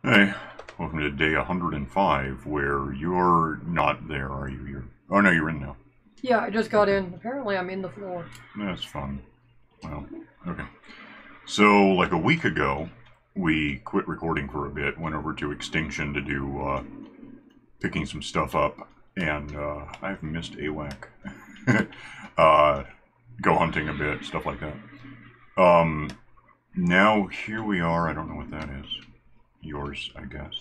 Hey, welcome to day 105, where you're not there, are you? Oh no, you're in now. Yeah, I just got in. Apparently, I'm in the floor. That's fun. Well, okay. So, like a week ago, we quit recording for a bit, went over to Extinction to do, picking some stuff up, and, I've missed AWAC. uh, go hunting a bit, stuff like that. Um, Now here we are, I don't know what that is. Yours, I guess.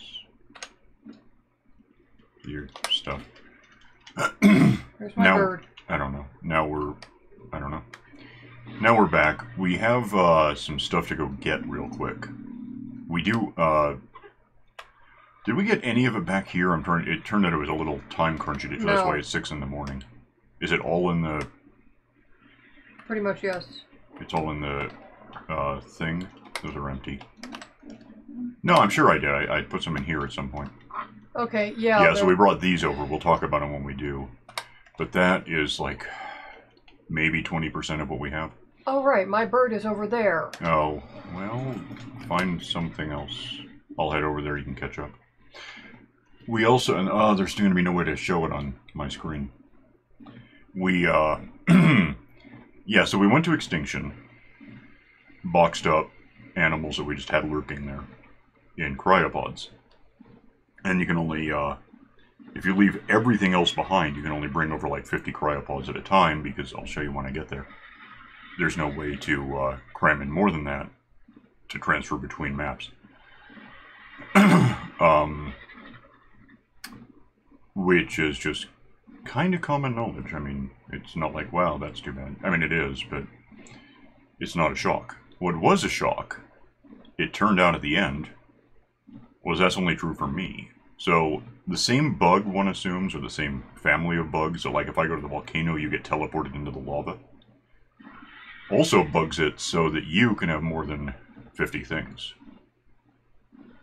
Your stuff. There's my Now, bird. I don't know. I don't know. Now we're back. We have some stuff to go get real quick. We do, did we get any of it back here? It turned out it was a little time crunchy, so that's No. why it's 6 in the morning. Is it all in the, Pretty much, yes. it's all in the, thing? Those are empty. No, I'm sure I did. I put some in here at some point. Okay, yeah. Yeah, so we brought these over. We'll talk about them when we do. But that is like maybe 20% of what we have. Oh, right. My bird is over there. Oh, well, find something else. I'll head over there. You can catch up. We also, and there's going to be no way to show it on my screen. We, yeah, so we went to Extinction, boxed up animals that we just had lurking there in cryopods. And you can only, if you leave everything else behind, you can only bring over like 50 cryopods at a time, because I'll show you when I get there. There's no way to cram in more than that to transfer between maps. Which is just kind of common knowledge. I mean, it's not like, wow, that's too bad. I mean, it is, but it's not a shock. What was a shock, it turned out at the end, was that's only true for me. So, the same bug, one assumes, or the same family of bugs, so like if I go to the volcano, you get teleported into the lava, also bugs it so that you can have more than 50 things.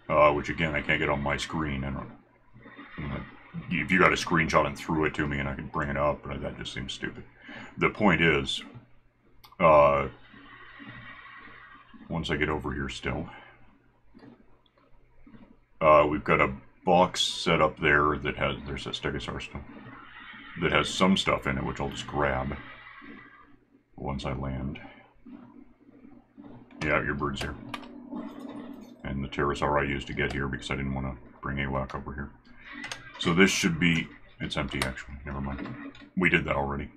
Which again, I can't get on my screen. I don't know. If you got a screenshot and threw it to me and I could bring it up, but that just seems stupid. The point is, once I get over here still, we've got a box set up there that has, there's a stegosaurus stuff, that has some stuff in it, which I'll just grab once I land. Yeah, your bird's here. And the pterosaur I used to get here because I didn't want to bring AWAC over here. So this should be, it's empty actually, never mind. We did that already.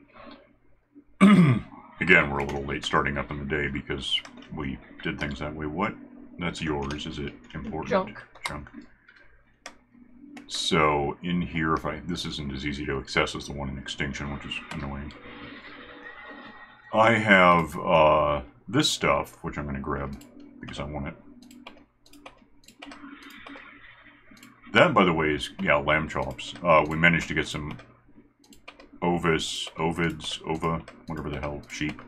Again, we're a little late starting up in the day because we did things that way. What? That's yours, is it important? Junk. Junk. So, in here, this isn't as easy to access as the one in Extinction, which is annoying. I have, this stuff, which I'm going to grab because I want it. That, by the way, is, yeah, lamb chops. We managed to get some ova, whatever the hell, sheep.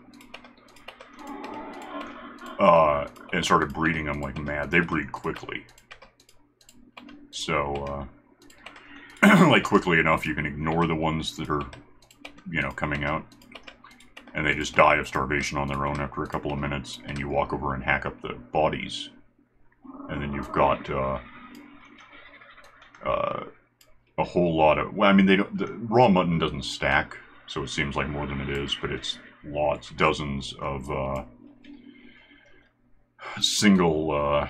And started breeding them like mad. They breed quickly. So, like quickly enough you can ignore the ones that are, you know, coming out. And they just die of starvation on their own after a couple of minutes, and you walk over and hack up the bodies. And then you've got, a whole lot of, well, I mean, the raw mutton doesn't stack, so it seems like more than it is, but it's lots, dozens of, single,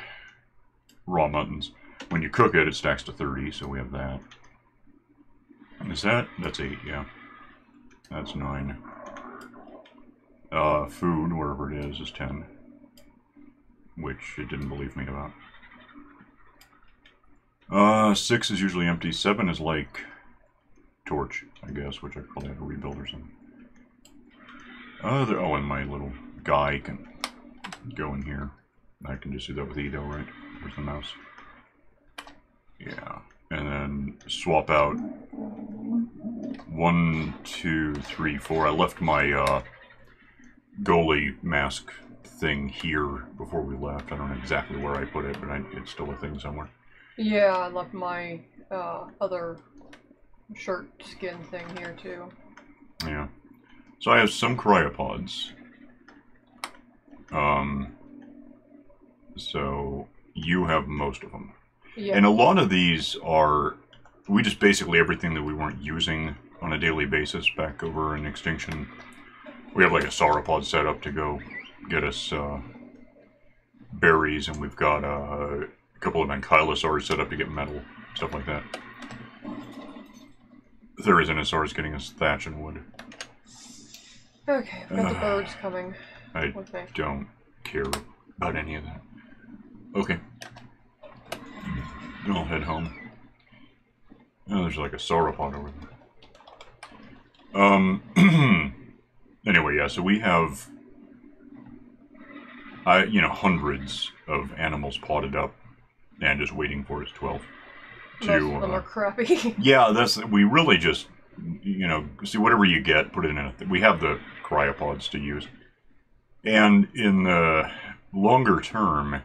raw muttons. When you cook it, it stacks to 30, so we have that. Is that? That's 8, yeah. That's 9. Food, wherever it is 10. Which it didn't believe me about. 6 is usually empty. 7 is like torch, I guess, which I probably have to rebuild or something. Oh, and my little guy can go in here. I can just do that with Edo, right? Where's the mouse? Yeah. And then swap out 1, 2, 3, 4. I left my, goalie mask thing here before we left. I don't know exactly where I put it, but it's still a thing somewhere. Yeah, I left my other shirt skin thing here too. Yeah. So I have some cryopods. So you have most of them. Yeah. And a lot of these are, we just basically everything that we weren't using on a daily basis back over in Extinction. We have like a sauropod set up to go get us berries, and we've got a couple of ankylosaurs set up to get metal, stuff like that. There is an Asaurus getting us thatch and wood. Okay, I've got the birds coming. I don't care about any of that. Okay. I'll head home. Oh, there's like a sauropod over there. Anyway, yeah, so we have, hundreds of animals potted up and just waiting for us, 12. Most of them are crappy. Yeah, we really just, see whatever you get, put it in we have the cryopods to use. And in the longer term,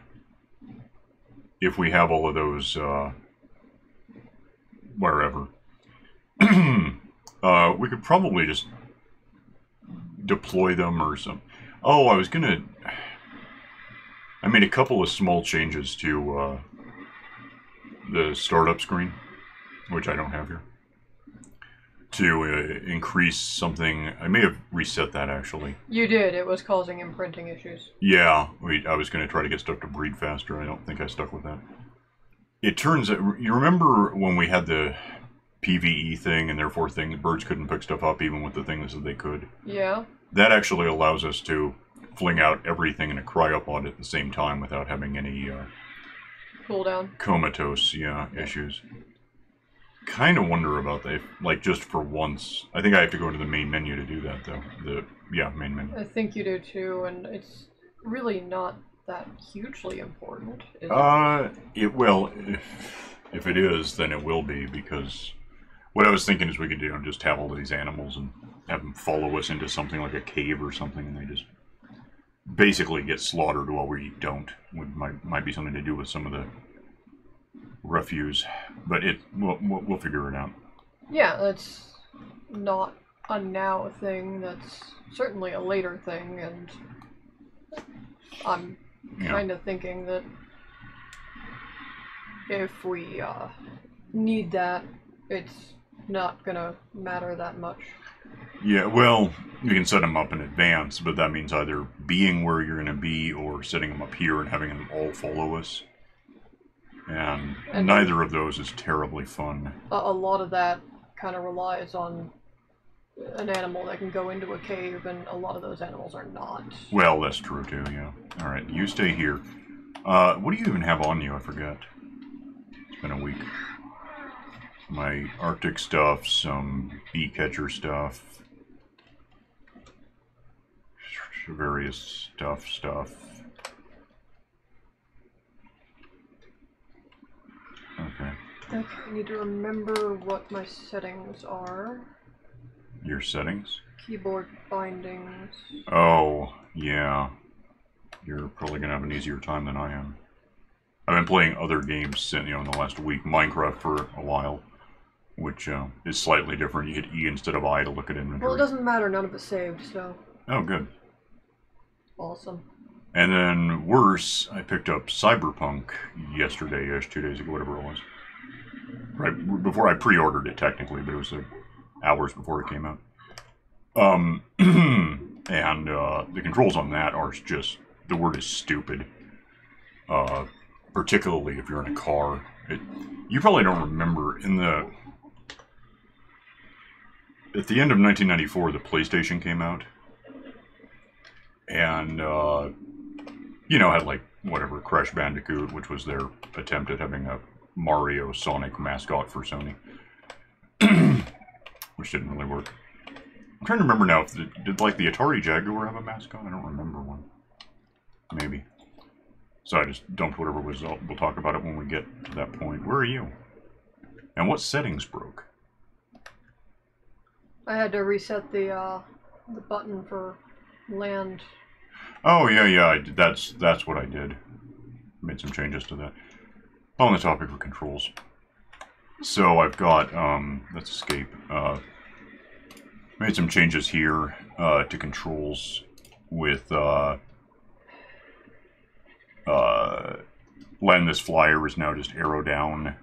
if we have all of those, wherever, we could probably just deploy them or something. Oh, I made a couple of small changes to the startup screen, which I don't have here, to increase something. I may have reset that, actually. You did. It was causing imprinting issues. Yeah, I was going to try to get stuff to breed faster. I don't think I stuck with that. It turns out, you remember when we had the PvE thing, and therefore birds couldn't pick stuff up even with the things that they could? Yeah. That actually allows us to fling out everything in a cryopod at the same time without having any cooldown. Comatose, issues. Kind of wonder about that, like just for once. I think I have to go into the main menu to do that, though. Main menu. I think you do too, and it's really not that hugely important, is it will. If it is, then it will be, because what I was thinking is we could just have all of these animals and have them follow us into something like a cave or something, and they just basically get slaughtered while we don't. Might be something to do with some of the refuse, but we'll figure it out. Yeah, that's not a now thing. That's certainly a later thing, and I'm kind of thinking that if we need that, it's not gonna matter that much. Yeah, well, you can set them up in advance, but that means either being where you're going to be or setting them up here and having them all follow us. And neither of those is terribly fun. A lot of that kind of relies on an animal that can go into a cave, and a lot of those animals are not. Well, that's true too, yeah. Alright, you stay here. What do you even have on you? I forget. It's been a week. My Arctic stuff, some bee catcher stuff. Various stuff. Okay. Okay, I need to remember what my settings are. Your settings? Keyboard bindings. Oh, yeah. You're probably gonna have an easier time than I am. I've been playing other games, in the last week. Minecraft for a while, which is slightly different. You hit E instead of I to look at inventory. Well, it doesn't matter. None of it's saved, so. Oh, good. Awesome. And then, worse, I picked up Cyberpunk yesterday-ish, 2 days ago, whatever it was. Right before I pre-ordered it, technically, but it was hours before it came out. And the controls on that are just, the word is stupid. Particularly if you're in a car. You probably don't remember, at the end of 1994, the PlayStation came out. And, had like, whatever, Crash Bandicoot, which was their attempt at having a Mario Sonic mascot for Sony. Which didn't really work. I'm trying to remember now, did like the Atari Jaguar have a mascot? I don't remember one. Maybe. So I just dumped whatever was, we'll talk about it when we get to that point. Where are you? And what settings broke? I had to reset the button for land. Oh, yeah, that's what I did. Made some changes to that. On the topic of controls. So I've got, let's escape. Made some changes here to controls with Land this flyer is now just arrow down.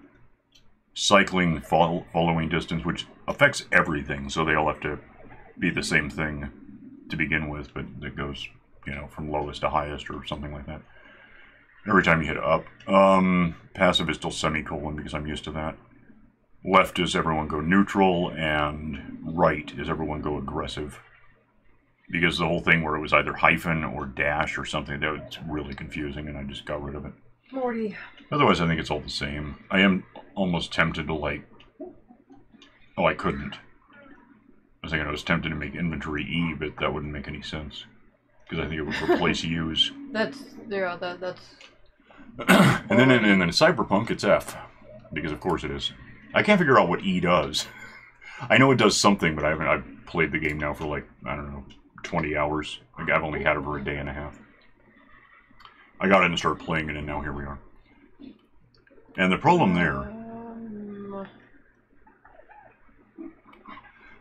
Cycling following distance, which affects everything, so they all have to be the same thing to begin with, but it goes, you know, from lowest to highest or something like that. Every time you hit up. Passive is still semicolon because I'm used to that. Left is everyone go neutral, and right is everyone go aggressive. Because the whole thing where it was either hyphen or dash or something, that was really confusing, and I just got rid of it. Morty. Otherwise, I think it's all the same. I am almost tempted to, like... Oh, I couldn't. I was thinking I was tempted to make inventory E, but that wouldn't make any sense. Because I think it would replace use. That's... Yeah, that's... And then in Cyberpunk, it's F. Because of course it is. I can't figure out what E does. I know it does something, but I've played the game now for like, I don't know, 20 hours. Like, I've only had it for a day and a half. I got in and started playing it, and now here we are. And the problem there...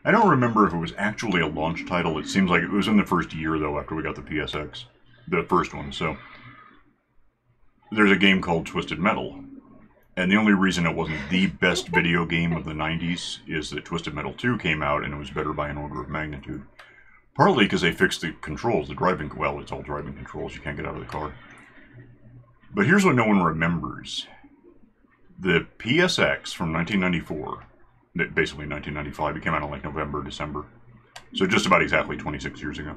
I don't remember if it was actually a launch title. It seems like it was in the first year, though, after we got the PSX. The first one, so... There's a game called Twisted Metal. And the only reason it wasn't the best video game of the 90s is that Twisted Metal 2 came out, and it was better by an order of magnitude. Partly because they fixed the controls, the driving... Well, it's all driving controls. You can't get out of the car. But here's what no one remembers. The PSX from 1994, basically 1995, it came out in like November, December. So just about exactly 26 years ago.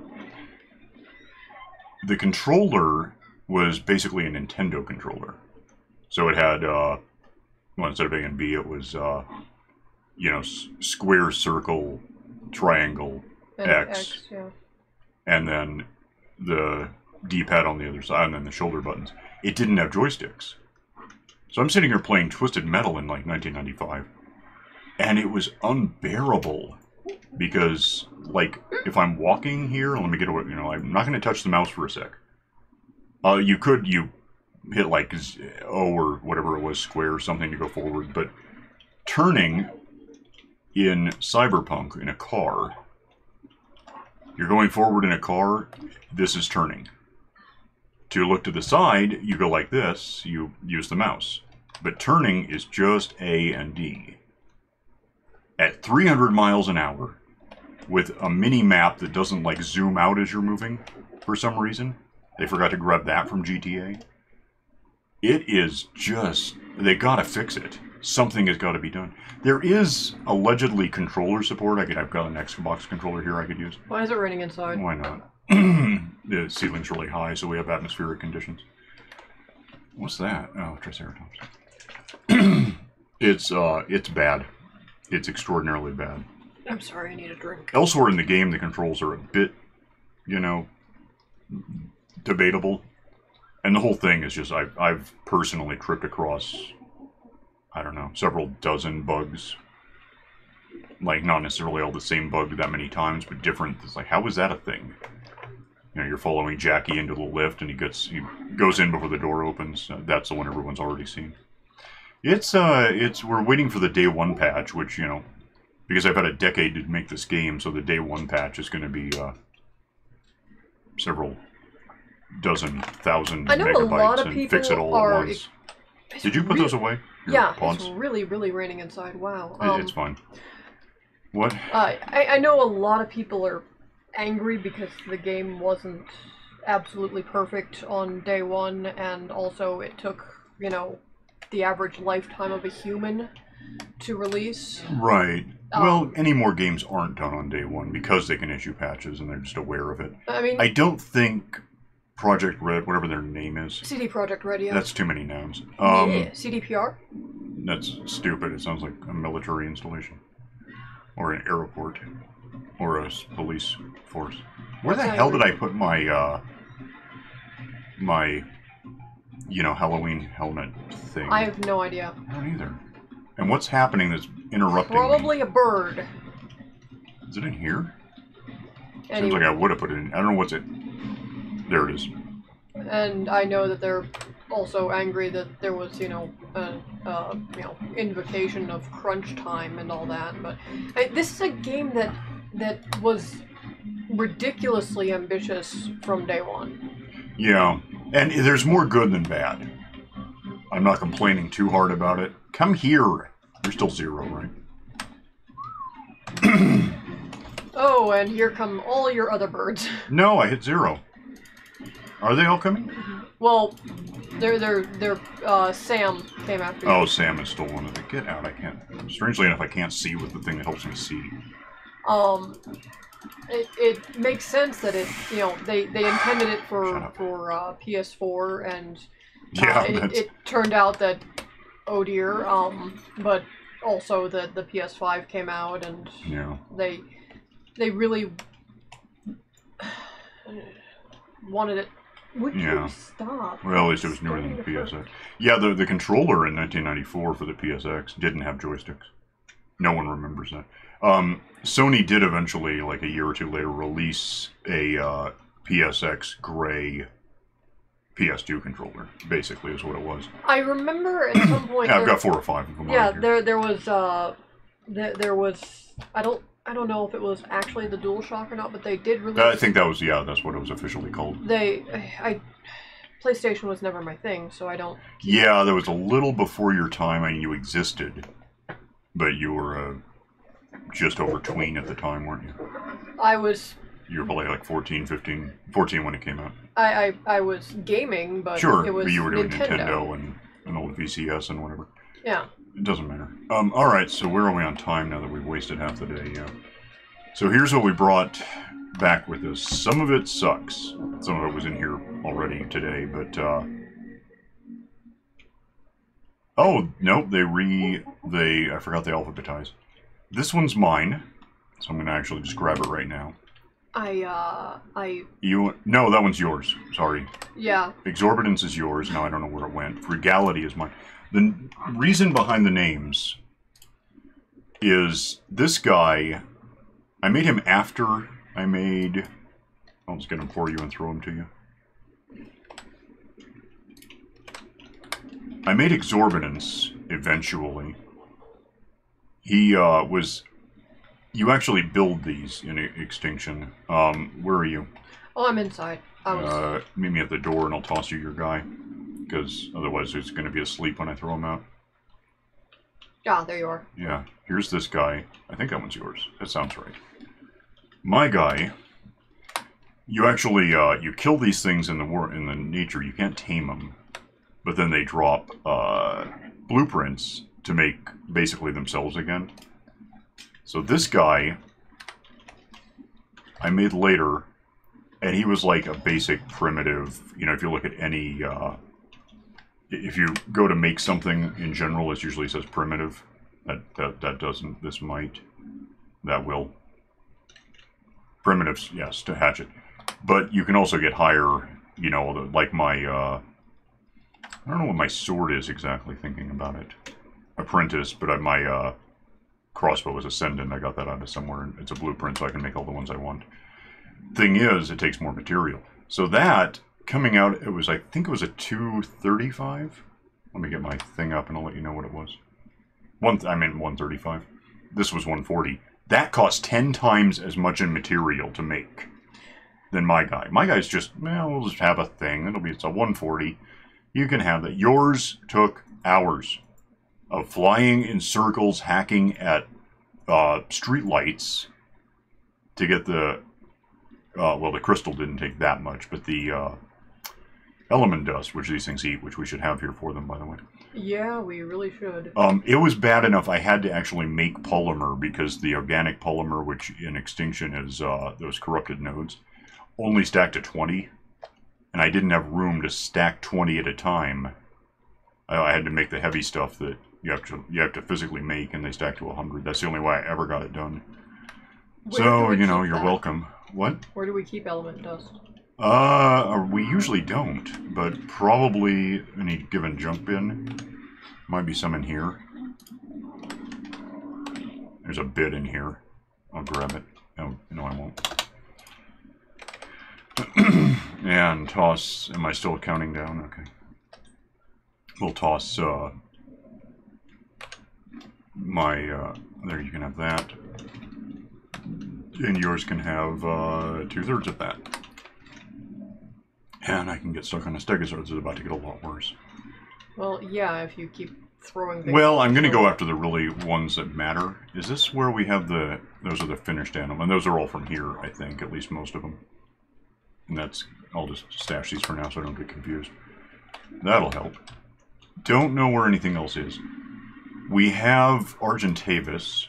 The controller was basically a Nintendo controller. So it had, well, instead of A and B, it was, you know, square, circle, triangle, and X. Yeah. And then the D-pad on the other side, and then the shoulder buttons. It didn't have joysticks. So I'm sitting here playing Twisted Metal in like 1995, and it was unbearable because, like, if I'm walking here, let me get away, you know, I'm not going to touch the mouse for a sec. You hit like O or whatever it was, square or something to go forward, but turning in Cyberpunk in a car, you're going forward in a car, this is turning. To look to the side, you go like this, you use the mouse. But turning is just A and D. At 300 miles an hour, with a mini-map that doesn't like zoom out as you're moving, for some reason. They forgot to grab that from GTA. It is just... They gotta fix it. Something has got to be done. There is allegedly controller support. I've got an Xbox controller here I could use. Why is it raining inside? Why not? The ceiling's really high, so we have atmospheric conditions. What's that? Oh, Triceratops. It's bad. It's extraordinarily bad. I'm sorry, I need a drink. Elsewhere in the game, the controls are a bit, you know, debatable. And the whole thing is just, I've personally tripped across, I don't know, several dozen bugs. Like, not necessarily all the same bug that many times, but different. It's like, how is that a thing? You know, you're following Jackie into the lift, and he goes in before the door opens. That's the one everyone's already seen. We're waiting for the day one patch, which, you know, because I've had a decade to make this game, so the day one patch is going to be several dozen thousand megabytes and fix it all at once. Did you put those away? Yeah, it's really, really raining inside. Wow. It's fine. What? I know a lot of people are angry because the game wasn't absolutely perfect on day one, and also it took, you know, the average lifetime of a human to release. Right. Well, any more games aren't done on day one because they can issue patches and they're just aware of it. I mean, I don't think Project Red, whatever their name is. CD Projekt Red, yeah. That's too many names. Yeah, CDPR? That's stupid. It sounds like a military installation. Or an airport. Or a police force. Where the hell did I put my, you know, Halloween helmet thing? I have no idea. I don't either. And what's happening that's interrupting Probably me? a bird. Is it in here? Anyway. Seems like I would have put it in. I don't know what's it. There it is. And I know that they're also angry that there was, you know, invocation of crunch time and all that. But this is a game that was ridiculously ambitious from day one. Yeah, and there's more good than bad. I'm not complaining too hard about it. Come here. You're still 0, right? Oh, and here come all your other birds. No, I hit 0. Are they all coming? Well, Sam came after you. Oh, Sam has stolen it. Get out, I can't. Strangely enough, I can't see with the thing that helps me see. It makes sense that it, you know, they intended it for PS4, and it turned out that, oh dear, but also that the PS5 came out, and they really wanted it. Would you stop? Well, at least it was newer than the PSX. Yeah, the controller in 1994 for the PSX didn't have joysticks. No one remembers that. Sony did eventually, like a year or two later, release a PSX gray PS2 controller. Basically, is what it was. I remember at some point. Yeah, I've got 4 or 5 of them. Yeah, there was I don't know if it was actually the DualShock or not, but they did release. I think that was that's what it was officially called. PlayStation was never my thing, so I don't. Yeah, there was a little before your time, and you existed, but you were just over tween at the time, weren't you? I was. You were probably like 14 when it came out. I was gaming, but sure, it was but you were doing Nintendo and an old VCS and whatever. Yeah. It doesn't matter. Alright, so where are we on time now that we've wasted half the day? Yeah. So here's what we brought back with us. Some of it sucks. Some of it was in here already today, but, oh, nope, I forgot they alphabetized. This one's mine, so I'm gonna actually just grab it right now. No, that one's yours. Sorry. Yeah. Exorbitance is yours. Now I don't know where it went. Frugality is mine. The reason behind the names is this guy, I made him after I made... I'll just get him for you and throw him to you. I made Exorbitance eventually. He was... You actually build these in Extinction. Where are you? Oh, I'm inside. Meet me at the door and I'll toss you your guy. Because otherwise it's going to be asleep when I throw him out. Ah, there you are. Yeah, here's this guy. I think that one's yours. That sounds right. My guy, you actually, you kill these things in the nature. You can't tame them. But then they drop blueprints to make basically themselves again. So this guy, I made later, and he was like a basic primitive, you know, if you look at any... if you go to make something in general, it usually says primitive. That doesn't. This might. That will. Primitives, yes, to hatch it. But you can also get higher, you know, like my, I don't know what my sword is exactly, thinking about it. Apprentice, but my crossbow is Ascendant. I got that out of somewhere, and it's a blueprint, so I can make all the ones I want. Thing is, it takes more material. So that... Coming out, it was, I think it was a 235. Let me get my thing up and I'll let you know what it was. 135. This was 140. That cost 10 times as much in material to make than my guy. My guy's just, well, we'll just have a thing. It's a 140. You can have that. Yours took hours of flying in circles, hacking at street lights to get the, well, the crystal didn't take that much, but the, element dust, which these things eat, which we should have here for them, by the way. Yeah, we really should. It was bad enough I had to actually make polymer, because the organic polymer, which in Extinction is those corrupted nodes, only stacked to 20, and I didn't have room to stack 20 at a time. I had to make the heavy stuff that you have to physically make, and they stack to 100. That's the only way I ever got it done. So, you know, you're welcome. What? Where do we keep element dust? We usually don't, but probably any given junk bin. Might be some in here. There's a bit in here. I'll grab it. Oh, no, I won't. And toss... Am I still counting down? Okay. We'll toss, my, there, you can have that. And yours can have, 2/3 of that. And I can get stuck on a stegosaurus. It's about to get a lot worse. Well, yeah, if you keep throwing things. Well, I'm going to go after the really ones that matter. Is this where we have the... Those are the finished animals. And those are all from here, I think. At least most of them. And that's... I'll just stash these for now so I don't get confused. That'll help. Don't know where anything else is. We have Argentavis,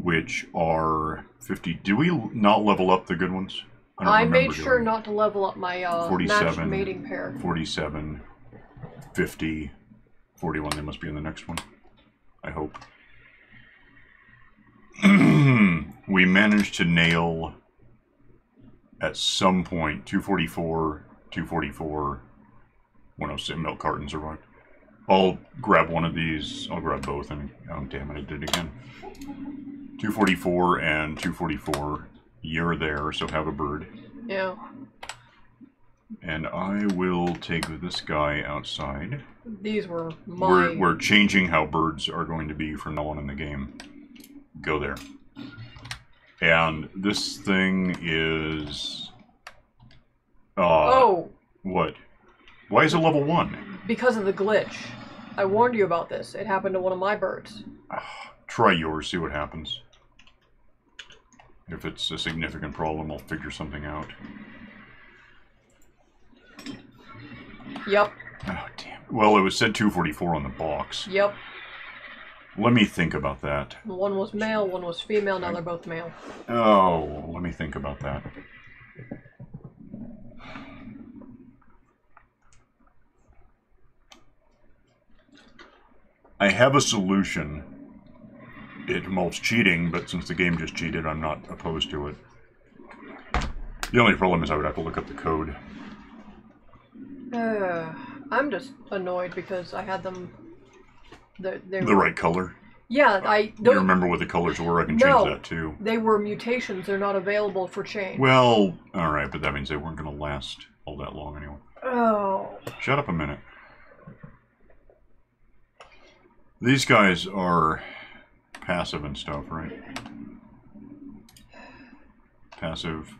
which are 50... Do we not level up the good ones? I made sure not to level up my 47, matched mating pair. 47, 50, 41. They must be in the next one. I hope. We managed to nail, at some point, 244, 244, 106. Milk cartons arrived. I'll grab one of these. I'll grab both. And oh, damn it, I did it again. 244 and 244. You're there, so have a bird. Yeah. And I will take this guy outside. These were my... We're changing how birds are going to be from now on in the game. Go there. And this thing is... oh! What? Why is it level 1? Because of the glitch. I warned you about this. It happened to one of my birds. Try yours, see what happens. If it's a significant problem, I'll figure something out. Yep. Oh, damn. Well, it was said 244 on the box. Yep. Let me think about that. One was male, one was female, now they're both male. Oh, let me think about that. I have a solution. It involves cheating, but since the game just cheated, I'm not opposed to it. The only problem is I would have to look up the code. I'm just annoyed because I had them... They the were... right color? Yeah, I... You remember what the colors were? I can change that too. They were mutations. They're not available for change. Well, alright, but that means they weren't going to last all that long anyway. Oh. Shut up a minute. These guys are passive and stuff, right? Passive.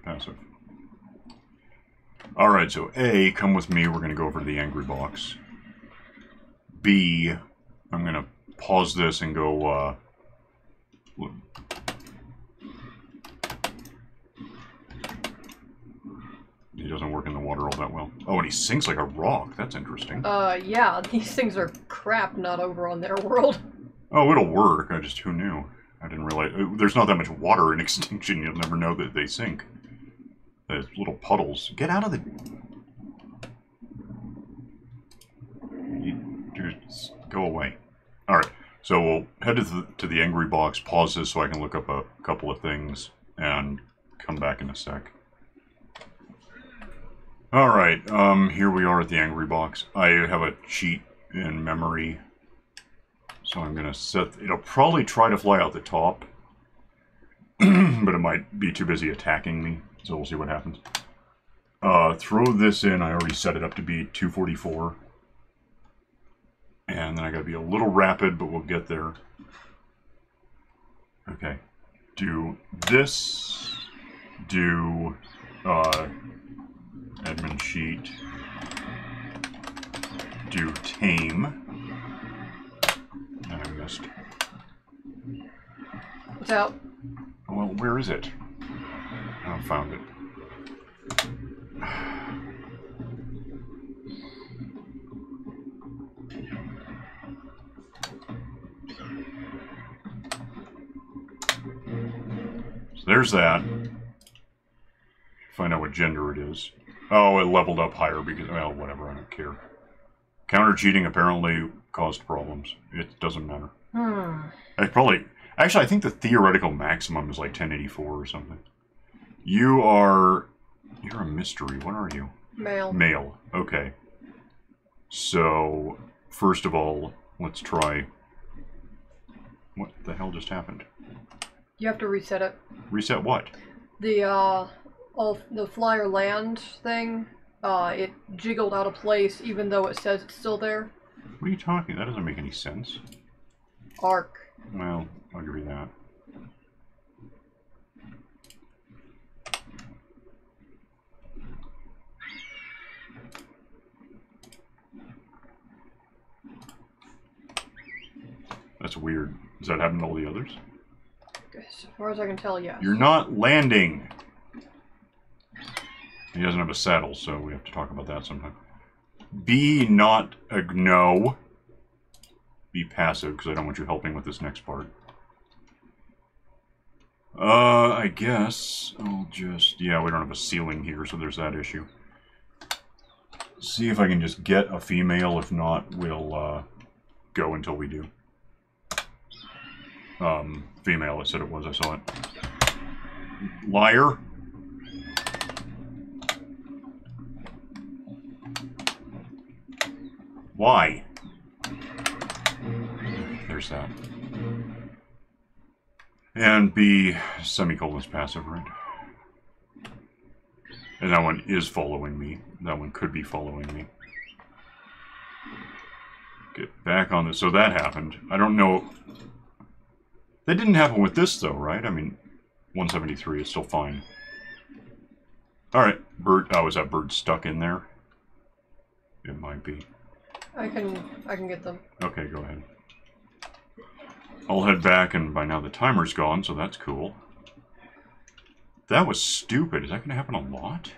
Passive. Alright, so A, come with me, we're going to go over to the angry box. B, I'm going to pause this and go, he doesn't work in the water all that well. Oh, and he sinks like a rock. That's interesting. Yeah, these things are crap not over on their world. Oh, it'll work. Who knew? I didn't realize. There's not that much water in Extinction. You'll never know that they sink. Those little puddles. Get out of the... You just go away. Alright, so we'll head to the angry box, pause this so I can look up a couple of things, and come back in a sec. Alright, here we are at the angry box. I have a cheat in memory, so I'm gonna set... It'll probably try to fly out the top, but it might be too busy attacking me, so we'll see what happens. Throw this in. I already set it up to be 244. And then I gotta be a little rapid, but we'll get there. Okay. Do this. Do, admin sheet. Do tame. And I missed. What's out? Well, where is it? I found it. So there's that. Find out what gender it is. Oh, it leveled up higher because, well, whatever, I don't care. Counter cheating apparently caused problems. It doesn't matter. Actually, I think the theoretical maximum is like 1084 or something. You're a mystery. What are you? Male. Male. Okay. So, first of all, let's try... What the hell just happened? You have to reset it. Reset what? The flyer land thing, it jiggled out of place even though it says it's still there. What are you talking? That doesn't make any sense. Arc. Well, I'll give you that. That's weird. Does that happen to all the others? As far as I can tell, yes. You're not landing! He doesn't have a saddle, so we have to talk about that sometime. Be not a no. Be passive, because I don't want you helping with this next part. I guess I'll just... Yeah, we don't have a ceiling here, so there's that issue. See if I can just get a female. If not, we'll go until we do. Female, I said it was. I saw it. Liar. Why? There's that. And B, semicolon's passive, right? And that one is following me. That one could be following me. Get back on this. So that happened. I don't know. That didn't happen with this, though, right? I mean, 173 is still fine. Alright, bird. Oh, is that bird stuck in there? It might be. I can get them. Okay, go ahead. I'll head back, and by now the timer's gone, so that's cool. That was stupid. Is that going to happen a lot?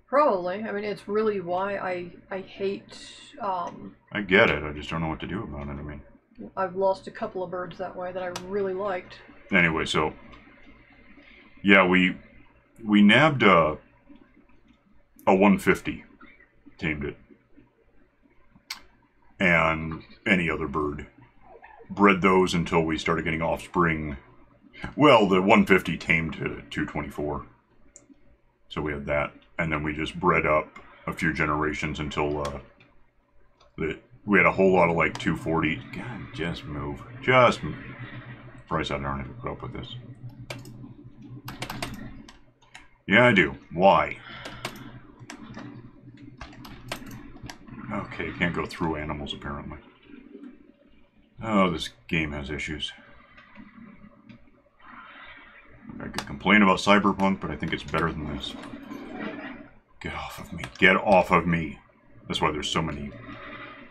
Probably. I mean, it's really why I hate... I get it. I just don't know what to do about it. I mean... I've lost a couple of birds that way that I really liked. Anyway, so... Yeah, we nabbed a 150. Tamed it. And any other bird. Bred those until we started getting offspring. Well, the 150 tamed to 224. So we had that. And then we just bred up a few generations until we had a whole lot of like 240. God, just move. Just move. Bryce, I don't have to put up with this. Yeah, I do. Why? Okay, can't go through animals apparently. Oh, this game has issues. I could complain about Cyberpunk, but I think it's better than this. Get off of me. Get off of me. That's why there's so many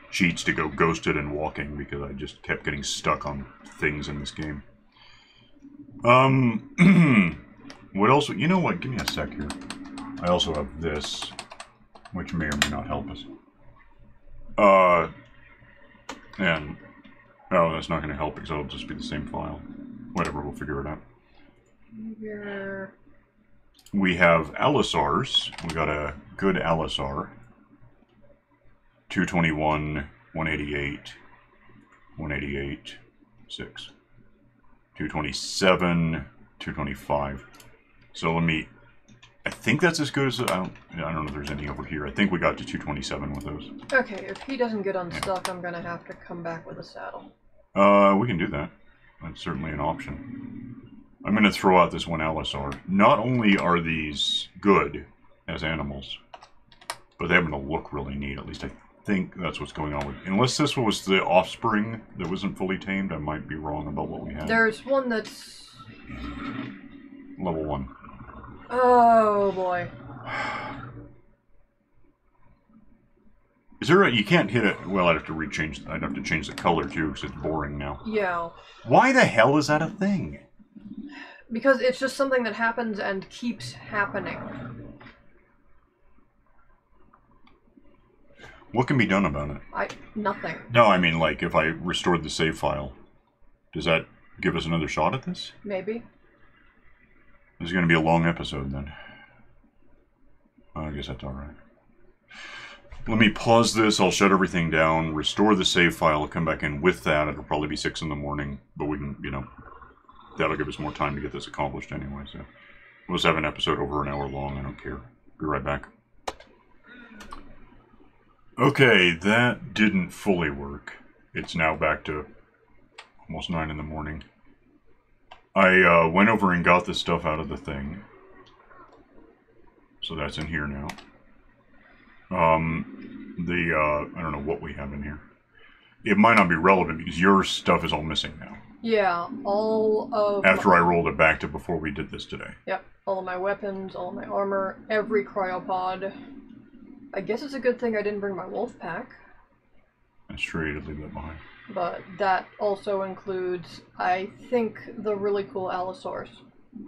cheats to go ghosted and walking, because I just kept getting stuck on things in this game. What else? You know what? Give me a sec here. I also have this, which may or may not help us. And... Oh, that's not going to help because it'll just be the same file. Whatever, we'll figure it out. Here. We have Alisars. We got a good Alisar. 221, 188, 188, 6. 227, 225. So let me... I think that's as good as... I don't know if there's any over here. I think we got to 227 with those. Okay, if he doesn't get unstuck, I'm going to have to come back with a saddle. We can do that. That's certainly an option. I'm going to throw out this one Alisar. Not only are these good as animals, but they happen to look really neat. At least I think that's what's going on with... Unless this was the offspring that wasn't fully tamed, I might be wrong about what we had. There's one that's... Level 1. Oh, boy. Is there a... You can't hit it... Well, I'd have to change the color, too, because it's boring now. Yeah. Why the hell is that a thing? Because it's just something that happens and keeps happening. What can be done about it? Nothing. No, I mean, like, if I restored the save file, does that give us another shot at this? Maybe. This is going to be a long episode, then. I guess that's alright. Let me pause this, I'll shut everything down, restore the save file, come back in with that. It'll probably be 6 in the morning, but we can, you know, that'll give us more time to get this accomplished anyway, so. We'll just have an episode over an hour long, I don't care. Be right back. Okay, that didn't fully work. It's now back to almost 9 in the morning. I went over and got this stuff out of the thing. So that's in here now. I don't know what we have in here. It might not be relevant because your stuff is all missing now. Yeah, all of... After I rolled it back to before we did this today. Yep, all of my weapons, all of my armor, every cryopod. I guess it's a good thing I didn't bring my wolf pack. That's true, you did leave that behind. But that also includes, I think, the really cool Allosaurs.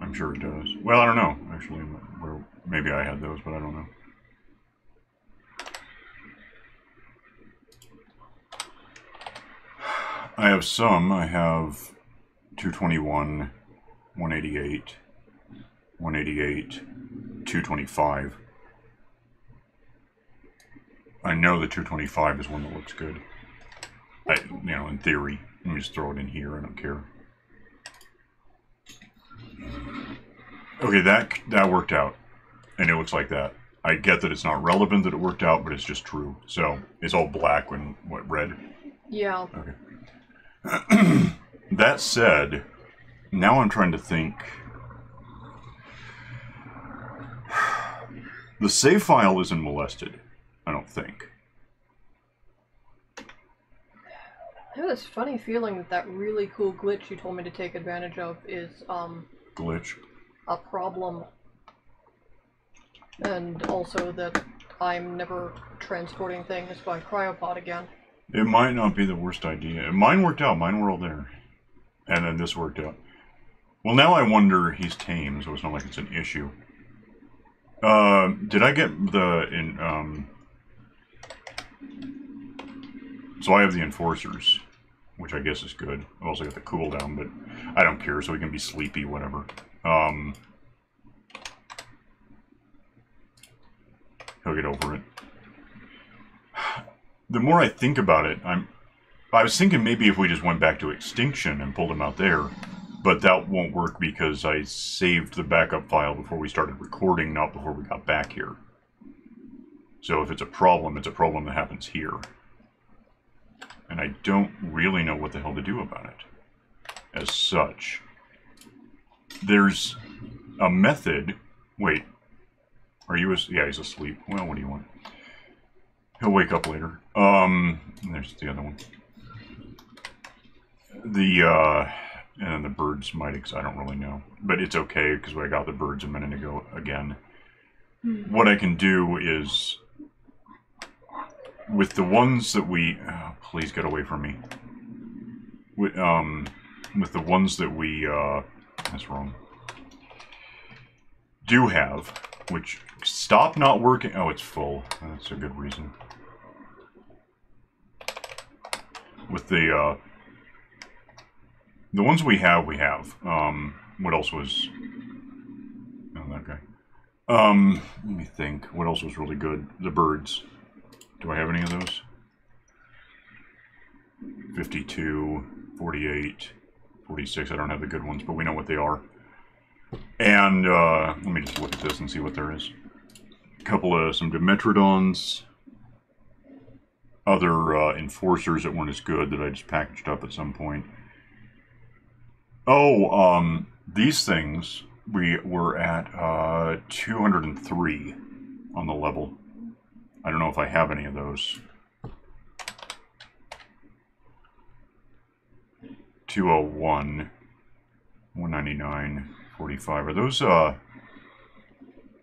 I'm sure it does. Well, I don't know, actually. Maybe I had those, but I don't know. I have some. I have 221, 188, 188, 225. I know the 225 is one that looks good. In theory. Let me just throw it in here, I don't care. Okay, that worked out. And it looks like that. I get that it's not relevant that it worked out, but it's just true. So, it's all black and, what, red? Yeah. Okay. That said, now I'm trying to think. The save file isn't molested, I don't think. I have this funny feeling that that really cool glitch you told me to take advantage of is, Glitch? a problem. And also that I'm never transporting things by cryopod again. It might not be the worst idea. Mine worked out. Mine were all there. And then this worked out. Well, now I wonder, he's tame, so it's not like it's an issue. Did I get So I have the enforcers, which I guess is good. I've also got the cooldown, but I don't care, so he can be sleepy, whatever. He'll get over it. The more I think about it, I was thinking maybe if we just went back to Extinction and pulled him out there, but that won't work because I saved the backup file before we started recording, not before we got back here. So if it's a problem that happens here. And I don't really know what the hell to do about it, as such. There's a method... Wait. Are you... Yeah, he's asleep. Well, what do you want? He'll wake up later. There's the other one. And the birds might... I don't really know. But it's okay, because I got the birds a minute ago again. What I can do is... With the ones that we... Oh, please get away from me. With the ones that we... That's wrong. Do have, which... Stop not working... Oh, it's full. That's a good reason. With the ones we have, what else was... Oh, that guy. Let me think. What else was really good? The birds. Do I have any of those? 52, 48, 46. I don't have the good ones, but we know what they are. And let me just look at this and see what there is. Some Dimetrodons. Other enforcers that weren't as good that I just packaged up at some point. Oh, these things, we were at 203 on the level. I don't know if I have any of those. 201, 199, 45. Are those,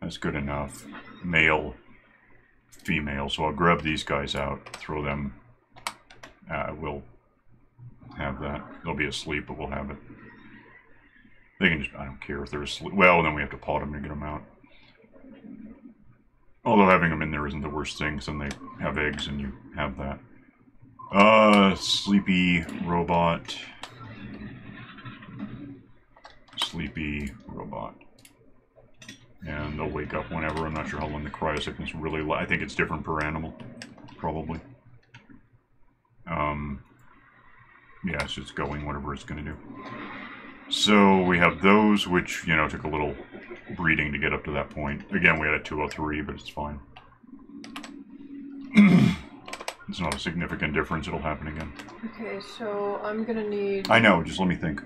that's good enough. Male, female. So I'll grab these guys out, throw them. We'll have that. They'll be asleep, but we'll have it. They can just, I don't care if they're asleep. Well, then we have to pot them to get them out. Although having them in there isn't the worst thing, because then they have eggs and you have that. Sleepy robot. Sleepy robot. And they'll wake up whenever. I'm not sure how long the cryosickness really I think it's different per animal. Probably. Yeah, it's just going whatever it's going to do. So we have those, which, you know, took a little breeding to get up to that point. Again, we had a 203, but it's fine. It's not a significant difference. It'll happen again. Okay, so I'm gonna need... I know, just let me think.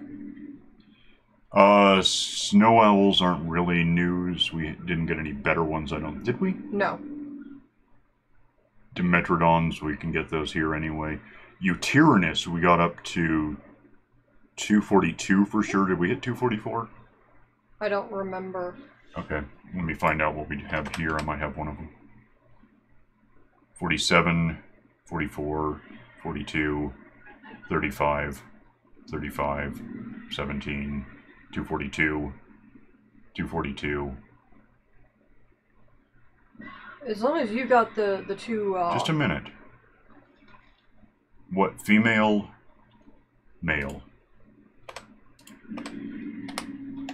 Snow owls aren't really news. We didn't get any better ones, I don't... Did we? No. Dimetrodons, we can get those here anyway. Utyrannus, we got up to 242 for sure. Did we hit 244? I don't remember. Okay, let me find out what we have here. I might have one of them. 47, 44, 42, 35, 35, 17, 242, 242. As long as you got the two, Just a minute. What? Female? Male.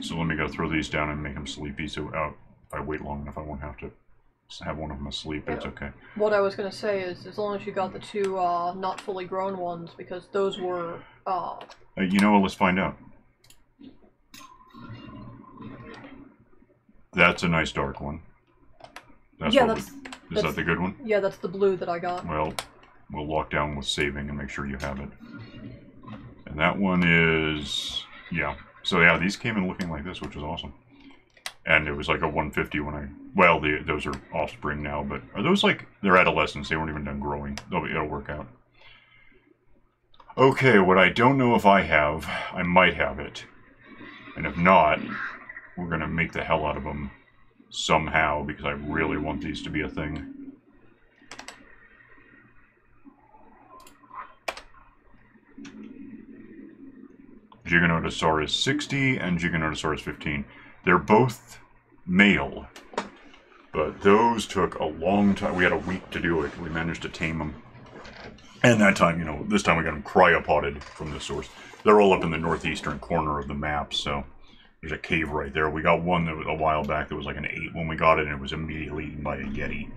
So let me go throw these down and make them sleepy, so if I wait long enough I won't have to have one of them asleep, but it's okay. What I was going to say is, as long as you got the two not fully grown ones, because those were... you know what, let's find out. That's a nice dark one. That's yeah, is that the good one? Yeah, that's the blue that I got. Well, we'll lock down with saving and make sure you have it. And that one is... yeah. So yeah, these came in looking like this, which is awesome. And it was like a 150 when I... well, those are offspring now, but are those like... they're adolescents, they weren't even done growing. It'll work out. Okay, what I don't know if I have, I might have it. And if not, we're gonna make the hell out of them somehow, because I really want these to be a thing. Giganotosaurus 60 and Giganotosaurus 15. They're both male, but those took a long time. We had a week to do it. We managed to tame them. And that time, you know, this time we got them cryopotted from this source. They're all up in the northeastern corner of the map, so there's a cave right there. We got one that was a while back that was like an 8 when we got it, and it was immediately eaten by a Yeti.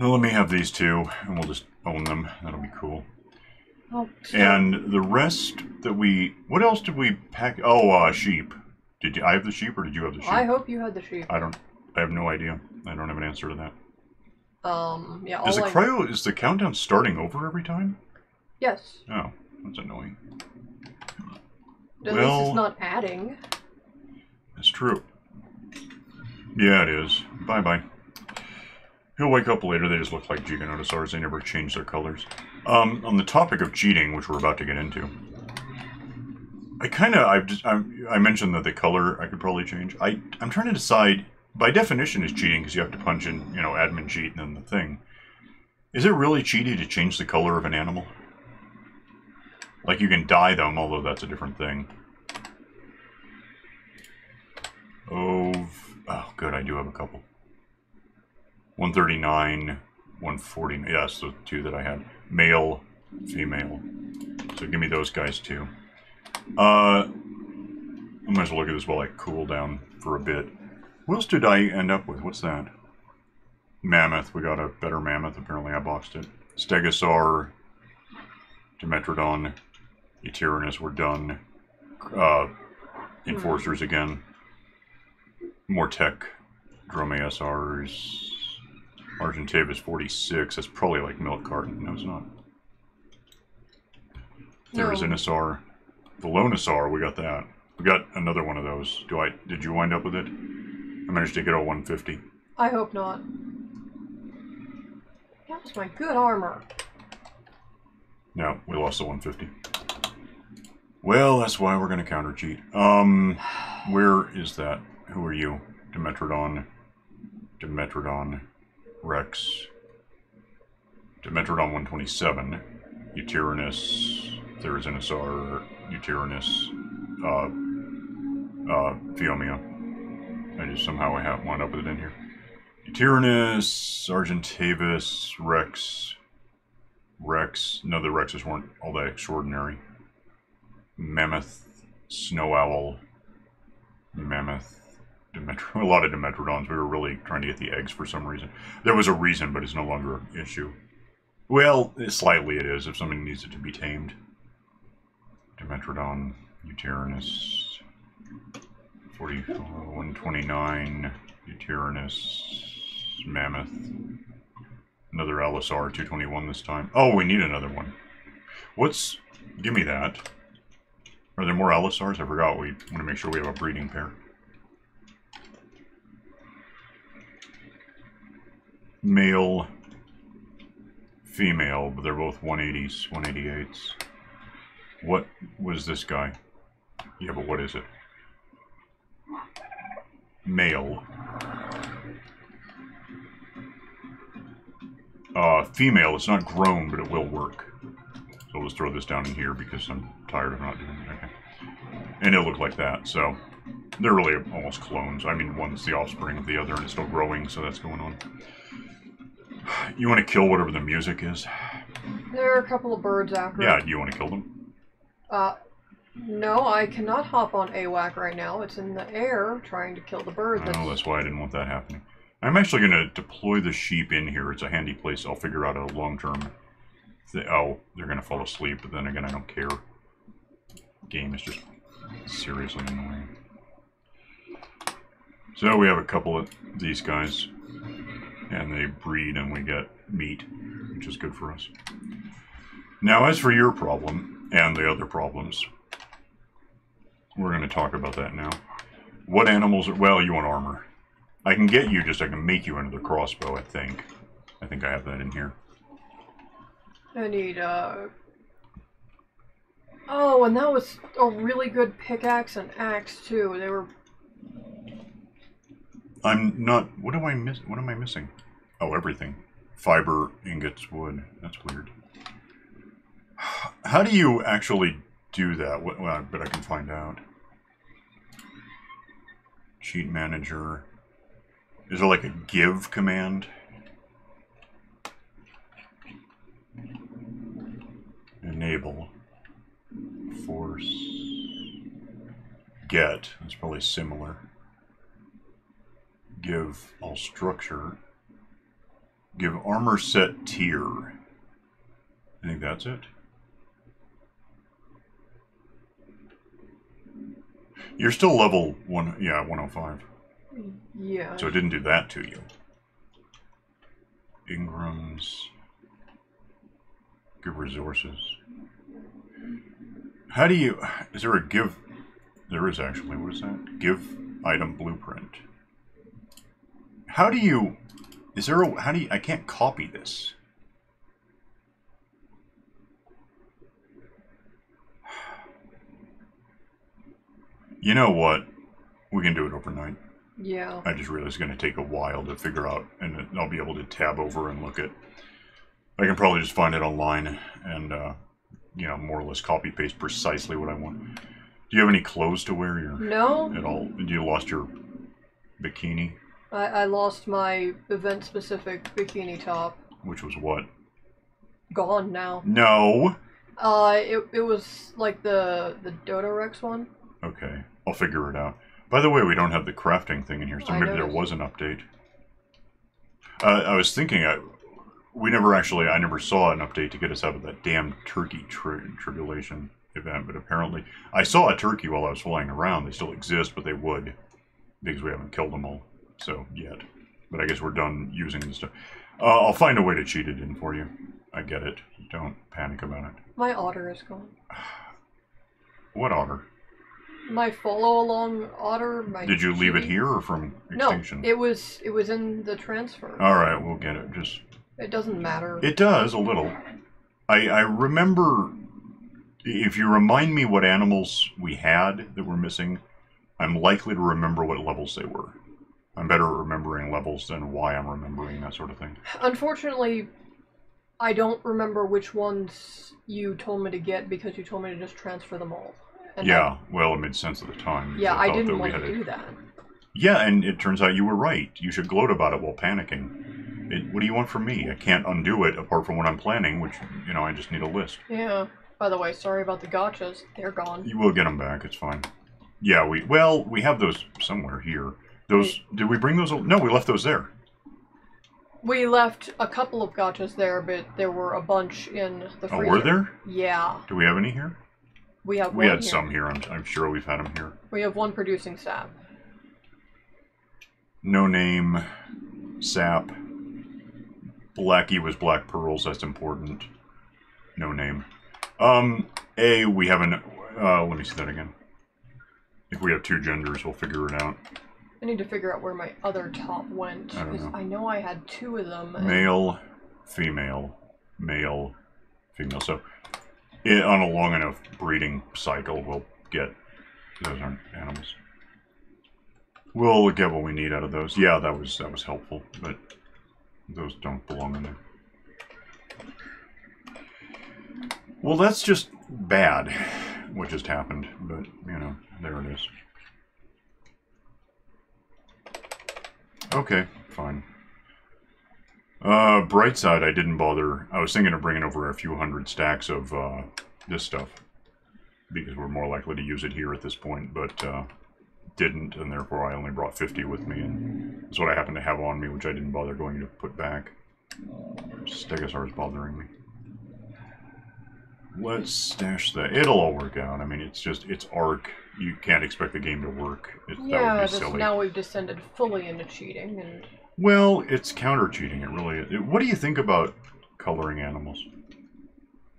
So let me have these two, and we'll just own them. That'll be cool. Oh, and the rest that we... what else did we pack? Oh, sheep. Did you? I have the sheep, or did you have the sheep? I hope you had the sheep. I have no idea. I don't have an answer to that. Yeah. Is the countdown starting over every time? Yes. Oh, that's annoying. At least it's not adding. It's true. Yeah, it is. Bye-bye. He'll wake up later. They just look like Giganotosaurs. They never change their colors. On the topic of cheating, which we're about to get into, I mentioned that the color I could probably change. I'm trying to decide. By definition, is cheating because you have to punch in, you know, admin cheat and then the thing. Is it really cheaty to change the color of an animal? Like, you can dye them, although that's a different thing. Oh, good, I do have a couple. 139, 140, yes, the two that I had. Male, female. So give me those guys too. I might as well look at this while I cool down for a bit. What else did I end up with? What's that? Mammoth. We got a better mammoth. Apparently I boxed it. Stegosaur. Dimetrodon. Etyrannus. We're done. Enforcers again. More tech. Dromaeosaurs. Argentavis 46. That's probably like milk carton. No, it's not. Therizinosaur. Velonosaur. We got that. We got another one of those. Did you wind up with it? I managed to get a 150. I hope not. That was my good armor. No, we lost the 150. Well, that's why we're going to counter cheat. Where is that? Who are you? Dimetrodon. Dimetrodon. Rex. Dimetrodon 127. Etyrannus. Therizinosaur. Etyrannus. Phiomia. Somehow I have wound up with it in here. Etyrannus, Argentavis, Rex. No, the Rexes weren't all that extraordinary. Mammoth, Snow Owl, Mammoth, a lot of Dimetrodons. We were really trying to get the eggs for some reason. There was a reason, but it's no longer an issue. Well, slightly it is, if somebody needs it to be tamed. Dimetrodon, Etyrannus. 129, Etyrannus, Mammoth, another Allosaur, 221 this time. Oh, we need another one. Give me that. Are there more Allosaurs? I forgot, we want to make sure we have a breeding pair. Male, female, but they're both 180s, 188s. What was this guy? Yeah, but what is it? Male. Female, it's not grown, but it will work. So I'll just throw this down in here because I'm tired of not doing it. Okay. And it'll look like that, so they're really almost clones. I mean, one's the offspring of the other and it's still growing, so that's going on. You want to kill whatever the music is? There are a couple of birds after. Yeah, do you want to kill them? No, I cannot hop on AWAC right now. It's in the air trying to kill the bird. Oh, that's why I didn't want that happening. I'm actually going to deploy the sheep in here. It's a handy place. I'll figure out a long-term... Oh, they're going to fall asleep, but then again, I don't care. The game is just seriously annoying. So we have a couple of these guys, and they breed and we get meat, which is good for us. Now, as for your problem, and the other problems, we're going to talk about that now. What animals are... Well, you want armor. I can get you, I can make you another crossbow, I think. I think I have that in here. I need, Oh, and that was a really good pickaxe and axe, too. They were... I'm not... What am I missing? Oh, everything. Fiber, ingots, wood. That's weird. How do you actually do that? Well, I bet I can find out. Cheat manager. Is there like a give command? Enable. Force. Get. That's probably similar. Give all structure. Give armor set tier. I think that's it. You're still level 105. Yeah. So it didn't do that to you. Ingrams. Give resources. How do you... Is there a give... There is actually. What is that? Give item blueprint. How do you... Is there a... How do you... I can't copy this. You know what? We can do it overnight. Yeah. I just realized it's going to take a while to figure out, and I'll be able to tab over and look at... I can probably just find it online and, you know, more or less copy-paste precisely what I want. Do you have any clothes to wear? No. At all? Did you lost your bikini? I lost my event-specific bikini top. Which was what? Gone now. No! It was like the Dodorex one. Okay, I'll figure it out. By the way, we don't have the crafting thing in here, so maybe there was an update. I was thinking, I never saw an update to get us out of that damn turkey tribulation event, but apparently, I saw a turkey while I was flying around. They still exist, but they would, because we haven't killed them all, so, yet. But I guess we're done using this stuff. I'll find a way to cheat it in for you. I get it. Don't panic about it. My otter is gone. What otter? My follow-along otter. Did you leave it here or from Extinction? No, it was in the transfer. All right, we'll get it. Just. It doesn't matter. It does a little. I remember. If you remind me what animals we had that were missing, I'm likely to remember what levels they were. I'm better at remembering levels than why I'm remembering that sort of thing. Unfortunately, I don't remember which ones you told me to get because you told me to just transfer them all. And yeah, well, it made sense at the time. Yeah, I didn't want to do that. Yeah, and it turns out you were right. You should gloat about it while panicking. What do you want from me? I can't undo it apart from what I'm planning, which, you know, I just need a list. Yeah. By the way, sorry about the gotchas. They're gone. You will get them back. It's fine. Yeah, we have those somewhere here. Those... Did we bring those... No, we left those there. We left a couple of gotchas there, but there were a bunch in the freezer. Oh, were there? Yeah. Do we have any here? We have We one had here. some here. I'm sure we've had them here. We have one producing sap. No name. Sap. Blackie was black pearls. That's important. No name. We have an... let me see that again. If we have two genders, we'll figure it out. I need to figure out where my other top went. I don't know. I know I had two of them. Male, female, male, female. So, on a long enough breeding cycle, we'll get... Those aren't animals. We'll get what we need out of those. Yeah, that was helpful, but those don't belong in there. Well, that's just bad, what just happened. But, you know, there it is. Okay, fine. Bright side, I didn't bother. I was thinking of bringing over a few hundred stacks of this stuff, because we're more likely to use it here at this point, but didn't, and therefore I only brought 50 with me, and that's what I happen to have on me, which I didn't bother going to put back. Stegosaur's bothering me. Let's stash that. It'll all work out. I mean, it's just, it's Ark. You can't expect the game to work. Yeah, that would be silly. now we've descended fully into cheating, and... Well, it's counter-cheating, it really is. What do you think about coloring animals?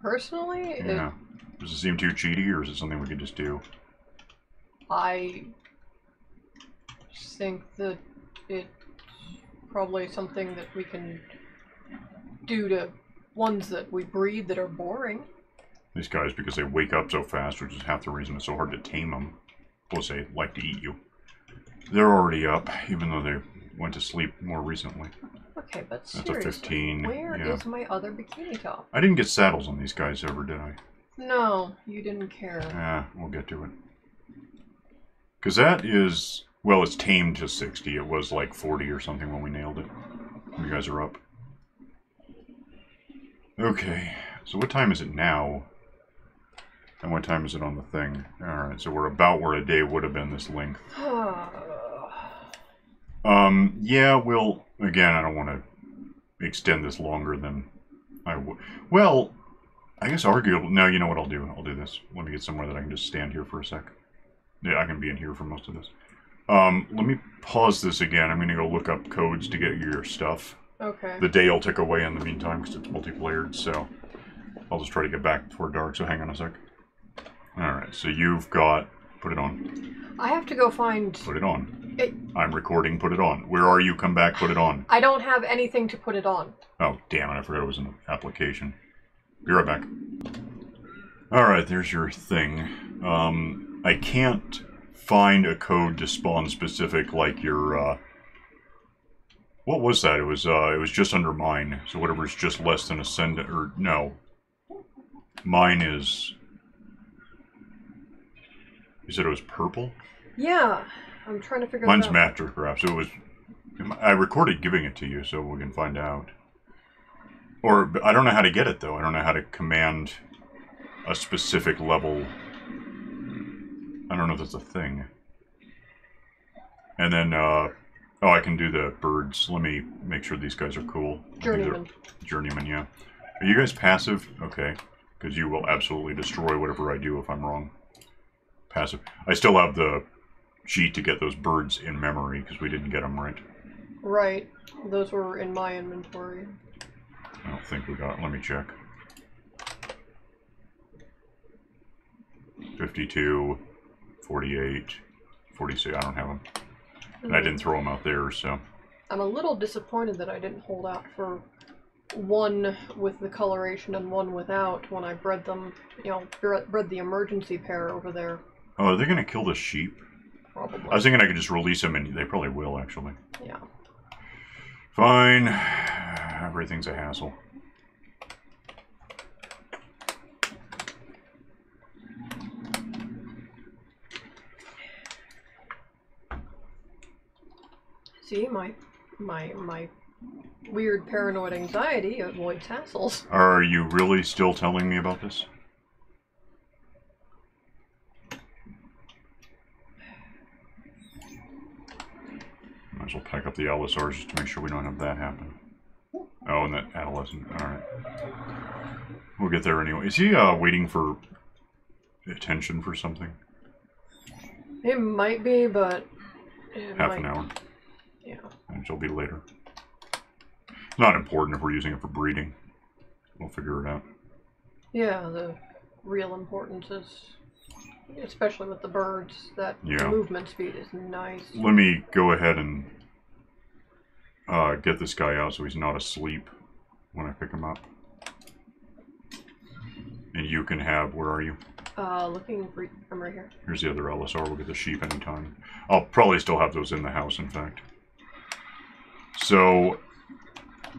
Personally? Yeah. Does it seem too cheaty, or is it something we could just do? I think that it's probably something that we can do to ones that we breed that are boring. These guys, because they wake up so fast, which is half the reason it's so hard to tame them. Plus, they like to eat you. They're already up, even though they went to sleep more recently. Okay, but seriously, that's a 15. Where is my other bikini top? I didn't get saddles on these guys ever, did I? No, you didn't care. Yeah, we'll get to it. Because that is... Well, it's tamed to 60. It was like 40 or something when we nailed it. You guys are up. Okay, so what time is it now? And what time is it on the thing? Alright, so we're about where a day would have been this length. Yeah, we'll... Again, I don't want to extend this longer than I would. Well, I guess arguably... No, you know what I'll do? I'll do this. Let me get somewhere that I can just stand here for a sec. Yeah, I can be in here for most of this. Let me pause this again. I'm going to go look up codes to get your stuff. Okay. The day will tick away in the meantime because it's multiplayered, so I'll just try to get back before dark, so hang on a sec. Alright, so you've got... Put it on. I have to go find... Put it on. I'm recording, put it on. Where are you? Come back, put it on. I don't have anything to put it on. Oh, damn it, I forgot it was an application. Be right back. Alright, there's your thing. I can't find a code to spawn specific like your, What was that? It was just under mine. So whatever's just less than ascendant, or no. Mine is... You said it was purple? Yeah, I'm trying to figure Mine's that out. master, perhaps. So it was... I recorded giving it to you, so we can find out. Or, I don't know how to get it, though. I don't know how to command a specific level. I don't know if that's a thing. And then, oh, I can do the birds. Let me make sure these guys are cool. Journeyman. Journeyman, yeah. Are you guys passive? Okay. Because you will absolutely destroy whatever I do if I'm wrong. Passive. I still have the sheet to get those birds in memory, because we didn't get them right. Right. Those were in my inventory. I don't think we got... Let me check. 52, 48, 46. I don't have them. And I didn't throw them out there, so... I'm a little disappointed that I didn't hold out for one with the coloration and one without when I bred them, you know, bred the emergency pair over there. Oh, are they going to kill the sheep? Probably. I was thinking I could just release them, and they probably will, actually. Yeah. Fine. Everything's a hassle. See, my weird paranoid anxiety avoids hassles. Are you really still telling me about this? Might as well pack up the allosaurs just to make sure we don't have that happen. Oh, and that adolescent. Alright. We'll get there anyway. Is he waiting for attention for something? It might be, but... Half an hour. Yeah. And she'll be later. Not important if we're using it for breeding. We'll figure it out. Yeah, the real importance is, especially with the birds, that movement speed is nice. Let me go ahead and get this guy out so he's not asleep when I pick him up. And you can have, where are you? Looking for, I'm right here. Here's the other LSR, we'll get the sheep anytime. I'll probably still have those in the house, in fact. So,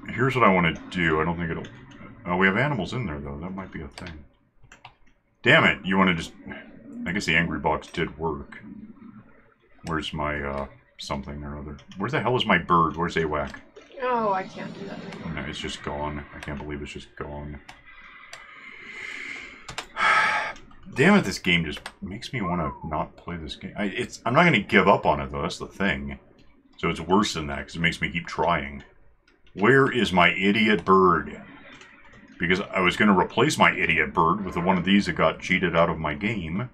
here's what I want to do. I don't think it'll... Oh, we have animals in there, though. That might be a thing. Damn it, you want to just... I guess the angry box did work. Where's my, something or other? Where the hell is my bird? Where's AWAC? Oh, I can't do that anymore. No, it's just gone. I can't believe it's just gone. Damn it, this game just makes me want to not play this game. I'm not going to give up on it, though. That's the thing. So it's worse than that, because it makes me keep trying. Where is my idiot bird? Because I was going to replace my idiot bird with one of these that got cheated out of my game.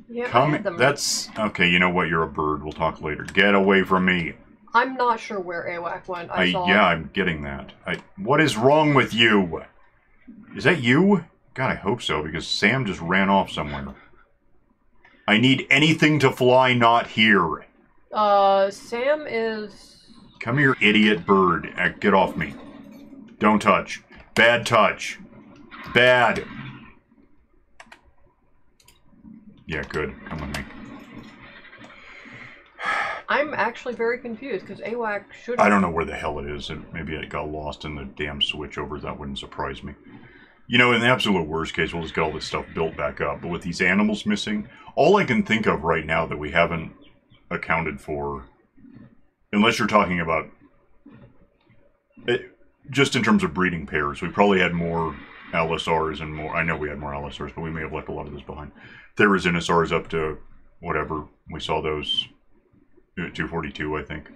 Yeah, Come, that's... Okay, you know what? You're a bird. We'll talk later. Get away from me. I'm not sure where AWAC went. Yeah, I'm getting that. What is wrong with you? Is that you? God, I hope so, because Sam just ran off somewhere. I need anything to fly not here. Sam is... Come here, idiot bird. Get off me. Don't touch. Bad touch. Bad. Yeah, good. Come with me. I'm actually very confused, because AWAC should... I don't know where the hell it is. Maybe it got lost in the damn switchover. That wouldn't surprise me. You know, in the absolute worst case, we'll just get all this stuff built back up. But with these animals missing, all I can think of right now that we haven't accounted for, unless you're talking about... just in terms of breeding pairs, we probably had more LSRs and more... I know we had more LSRs, but we may have left a lot of this behind. There was NSRs up to whatever. We saw those... 242, I think.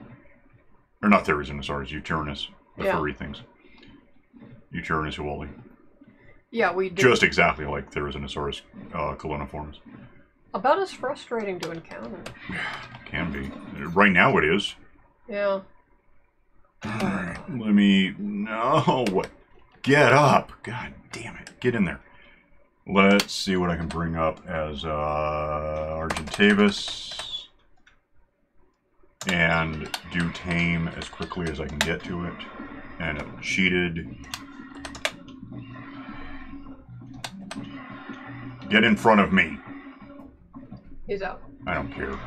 Or not Therizinosaurus, Uturnus. The furry things. Uturnus uoli. Yeah, we did. Just exactly like Therizinosaurus coloniformis. About as frustrating to encounter. Can be. Right now it is. Yeah. Let me... No! Get up! God damn it. Get in there. Let's see what I can bring up as Argentavis. And do tame as quickly as I can get to it. And it cheated. Get in front of me. He's out. I don't care.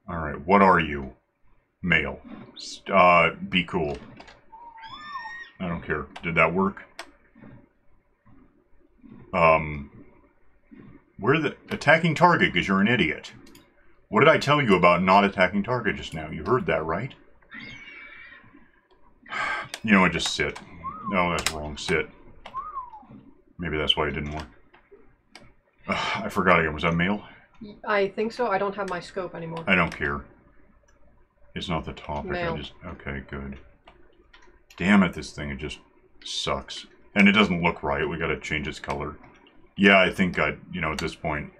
Alright, what are you? Male. Be cool. I don't care. Did that work? Where the... Attacking target, because you're an idiot. What did I tell you about not attacking target just now? You heard that, right? You know what, just sit. No, that's wrong. Sit. Maybe that's why it didn't work. I forgot again. Was that male? I think so. I don't have my scope anymore. I don't care. It's not the topic. Male. Okay, good. Damn it, this thing, it just sucks. And it doesn't look right. We gotta change its color. Yeah, I think you know, at this point...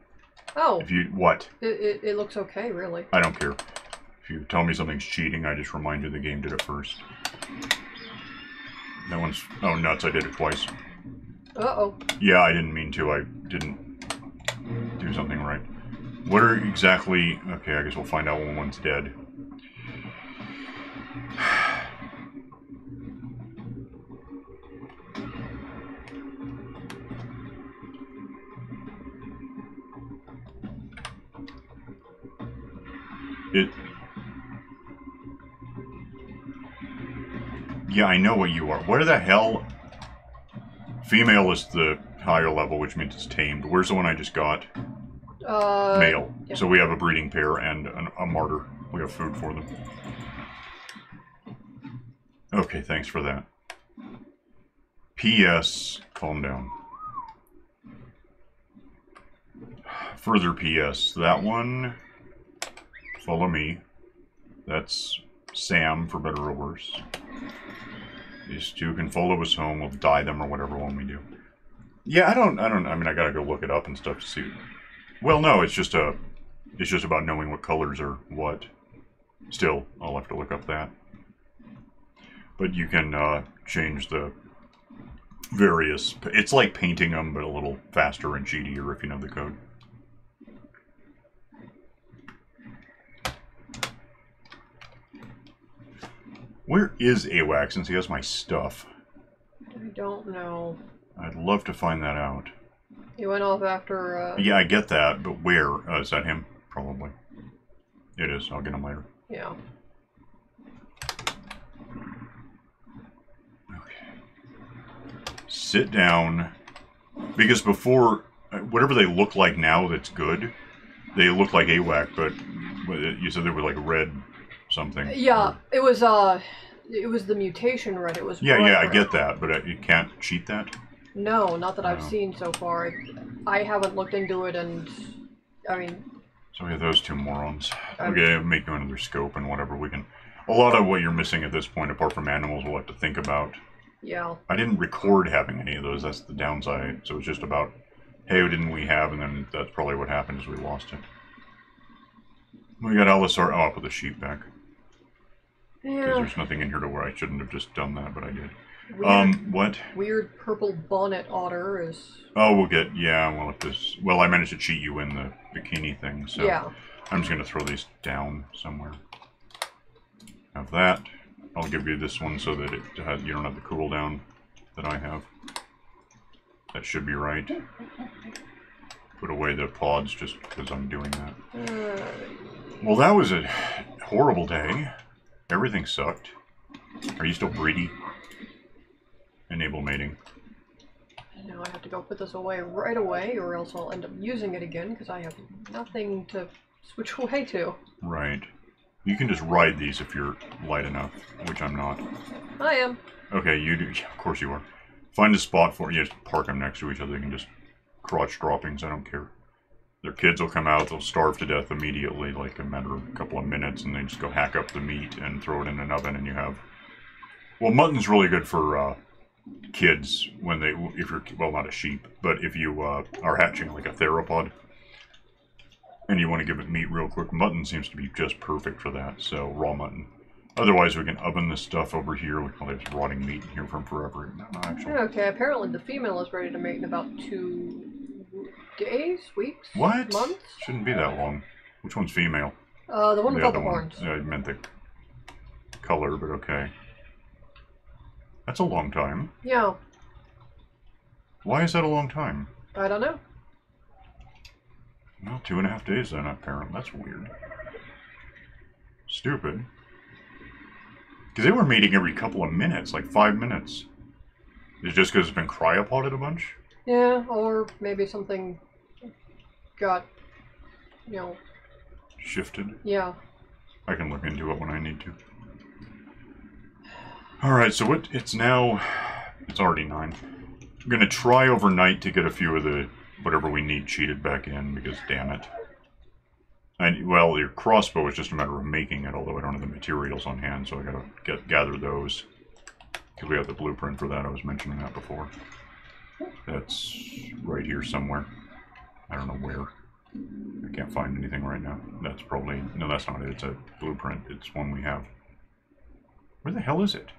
Oh. If you... What? It looks okay, really. I don't care. If you tell me something's cheating, I just remind you the game did it first. That one's... Oh, nuts, I did it twice. Uh-oh. Yeah, I didn't mean to. I didn't do something right. What are exactly... Okay, I guess we'll find out when one's dead. Yeah, I know what you are. Where the hell... Female is the higher level, which means it's tamed. Where's the one I just got? Male. Yeah. So we have a breeding pair and a martyr. We have food for them. Okay, thanks for that. P.S. Calm down. Further P.S. That one... Follow me. That's Sam, for better or worse. These two can follow us home. We'll dye them or whatever one we do. Yeah, I mean, I gotta go look it up and stuff to see. Well, no, it's just about knowing what colors are what. Still, I'll have to look up that. But you can change the various... It's like painting them, but a little faster and cheatier if you know the code. Where is AWAC since he has my stuff? I don't know. I'd love to find that out. He went off after... Yeah, I get that, but where? Is that him? Probably. It is. I'll get him later. Yeah. Sit down, because before, whatever they look like now that's good, they look like AWAC, but you said they were like red something. Yeah, it was the mutation red. It was yeah, I red. get that, but you can't cheat that? No, not that I've seen so far. I haven't looked into it, and I mean... So we have those two morons. Okay, make you another scope and whatever we can... A lot of what you're missing at this point, apart from animals, we'll have to think about. Yeah. I didn't record having any of those, that's the downside. So it's just about, hey, what didn't we have? And then that's probably what happened is we lost it. We got Alisar. Oh, I'll put the sheep back. Yeah. Because there's nothing in here to where I shouldn't have just done that, but I did. What? Weird purple bonnet otter is... Oh, we'll get, yeah, we'll have to... Well, I managed to cheat you in the bikini thing, so... Yeah. I'm just going to throw these down somewhere. Have that. I'll give you this one so that it has, you don't have the cooldown that I have. That should be right. Put away the pods just because I'm doing that. Well, that was a horrible day. Everything sucked. Are you still breedy? Enable mating. Now I have to go put this away right away, or else I'll end up using it again, because I have nothing to switch away to. Right. You can just ride these if you're light enough, which I'm not. I am. Okay, you do. Yeah, of course you are. Find a spot for you. Just park them next to each other. You can just crotch droppings. I don't care. Their kids will come out. They'll starve to death immediately, like a matter of a couple of minutes, and they just go hack up the meat and throw it in an oven, and you have... Well, mutton's really good for kids when they... If you're... Well, not a sheep, but if you are hatching like a theropod, and you want to give it meat real quick, mutton seems to be just perfect for that, so raw mutton. Otherwise, we can oven this stuff over here. We probably have rotting meat in here from forever. No, actually. Okay, apparently the female is ready to mate in about 2 days, weeks, what? Months? Shouldn't be that long. Which one's female? The one without the horns. I meant the color, but okay. That's a long time. Yeah. Why is that a long time? I don't know. Well, 2.5 days then, apparently. That's weird. Stupid. Because they were mating every couple of minutes, like 5 minutes. Is it just because it's been cryopoded a bunch? Yeah, or maybe something got, you know... Shifted? Yeah. I can look into it when I need to. Alright, so it's now... It's already 9. I'm going to try overnight to get a few of the... whatever we need cheated back in, because damn it. Well, your crossbow is just a matter of making it, although I don't have the materials on hand, so I gotta gather those. Because we have the blueprint for that, I was mentioning that before. That's right here somewhere. I don't know where. I can't find anything right now. That's probably... No, that's not it. It's a blueprint. It's one we have. Where the hell is it?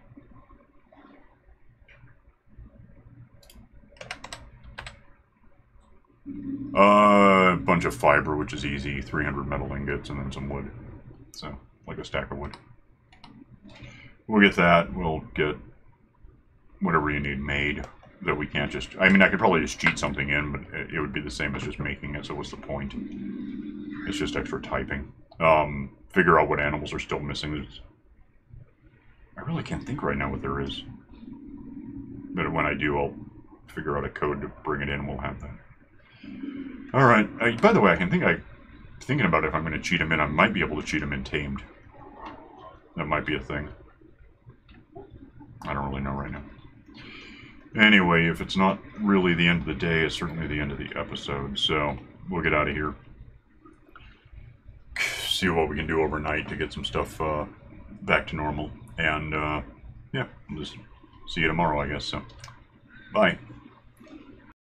A bunch of fiber, which is easy. 300 metal ingots, and then some wood. So, like a stack of wood. We'll get that. We'll get whatever you need made. That we can't just... I mean, I could probably just cheat something in, but it would be the same as just making it, so what's the point? It's just extra typing. Figure out what animals are still missing. I really can't think right now what there is. But when I do, I'll figure out a code to bring it in, and we'll have that. Alright, by the way, thinking about if I'm going to cheat him in, I might be able to cheat him in tamed. That might be a thing. I don't really know right now. Anyway, if it's not really the end of the day, it's certainly the end of the episode, so we'll get out of here. See what we can do overnight to get some stuff back to normal. And, yeah, we'll just see you tomorrow, I guess, so. Bye.